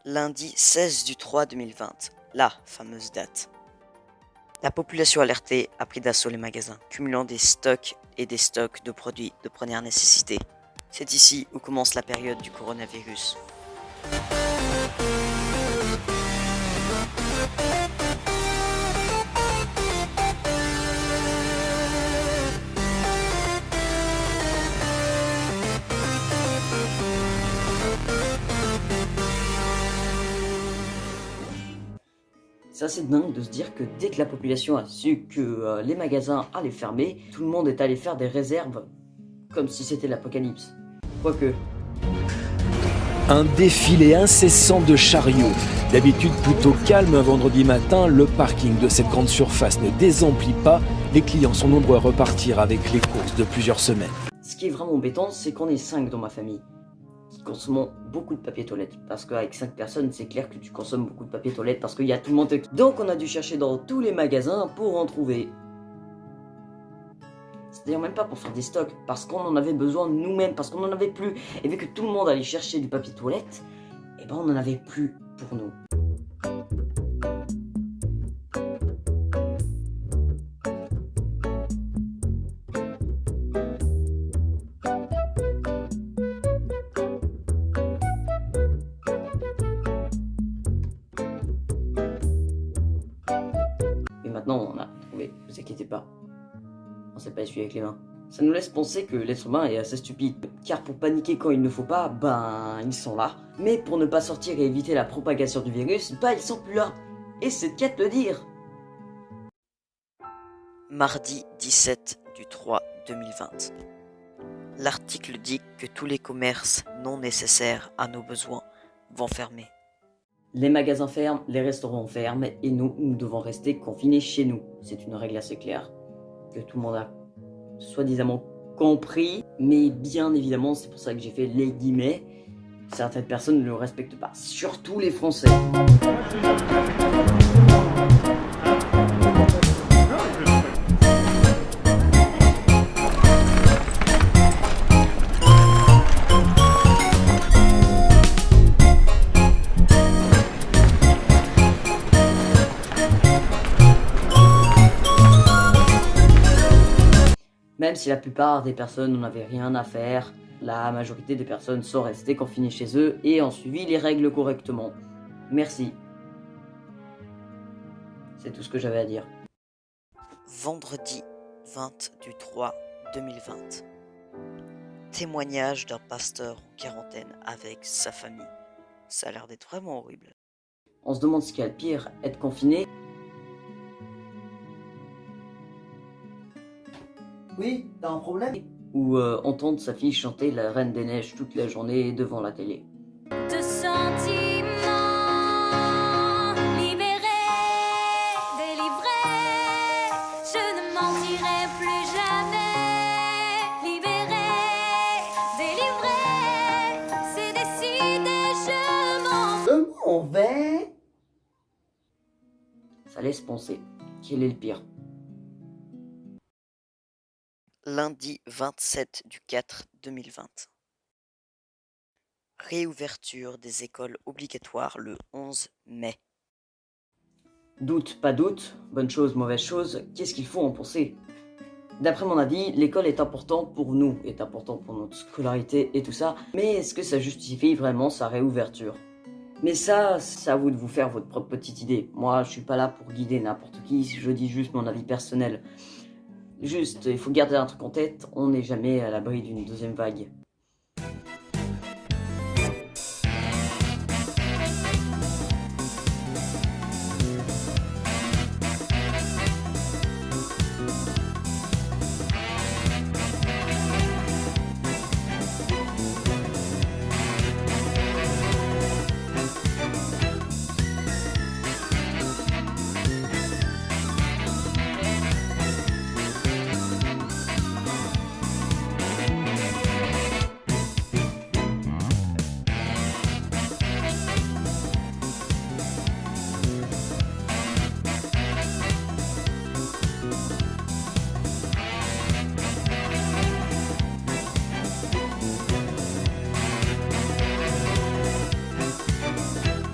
Lundi 16 du 3 2020, la fameuse date. La population alertée a pris d'assaut les magasins, cumulant des stocks et des stocks de produits de première nécessité. C'est ici où commence la période du coronavirus. C'est assez dingue de se dire que dès que la population a su que les magasins allaient fermer, tout le monde est allé faire des réserves comme si c'était l'apocalypse. Quoique. Un défilé incessant de chariots. D'habitude plutôt calme un vendredi matin, le parking de cette grande surface ne désemplit pas. Les clients sont nombreux à repartir avec les courses de plusieurs semaines. Ce qui est vraiment embêtant, c'est qu'on est 5 dans ma famille qui consommons beaucoup de papier toilette. Parce qu'avec 5 personnes, c'est clair que tu consommes beaucoup de papier toilette parce qu'il y a tout le monde. Donc on a dû chercher dans tous les magasins pour en trouver. C'est-à-dire même pas pour faire des stocks, parce qu'on en avait besoin nous-mêmes, parce qu'on en avait plus. Et vu que tout le monde allait chercher du papier toilette, et ben on en avait plus pour nous. Et maintenant on a trouvé, vous inquiétez pas. On s'est pas essuyé avec les mains. Ça nous laisse penser que l'être humain est assez stupide, car pour paniquer quand il ne faut pas, ben ils sont là. Mais pour ne pas sortir et éviter la propagation du virus, ben ils sont plus là. Et c'est le cas de le dire. Mardi 17 du 3 2020. L'article dit que tous les commerces non nécessaires à nos besoins vont fermer. Les magasins ferment, les restaurants ferment, et nous devons rester confinés chez nous. C'est une règle assez claire, que tout le monde a soi-disant compris, mais bien évidemment, c'est pour ça que j'ai fait les guillemets, certaines personnes ne le respectent pas, surtout les Français. Même si la plupart des personnes n'en avaient rien à faire, la majorité des personnes sont restées confinées chez eux et ont suivi les règles correctement. Merci. C'est tout ce que j'avais à dire. Vendredi 20 du 3 2020. Témoignage d'un pasteur en quarantaine avec sa famille. Ça a l'air d'être vraiment horrible. On se demande ce qu'il y a de pire, être confiné. Oui, t'as un problème? Ou entendre sa fille chanter la Reine des Neiges toute la journée devant la télé. De sentiments libérés, délivrés, je ne mentirai plus jamais. Libérés, délivrés, c'est décidé, je m'en vais. Ça laisse penser. Quel est le pire? Lundi 27 du 4 2020. Réouverture des écoles obligatoires le 11 mai. Doute, pas doute, bonne chose, mauvaise chose, qu'est-ce qu'il faut en penser? D'après mon avis, l'école est importante pour nous, est importante pour notre scolarité et tout ça, mais est-ce que ça justifie vraiment sa réouverture? Mais ça, c'est à vous de vous faire votre propre petite idée. Moi, je suis pas là pour guider n'importe qui, je dis juste mon avis personnel. Juste, il faut garder un truc en tête, on n'est jamais à l'abri d'une deuxième vague.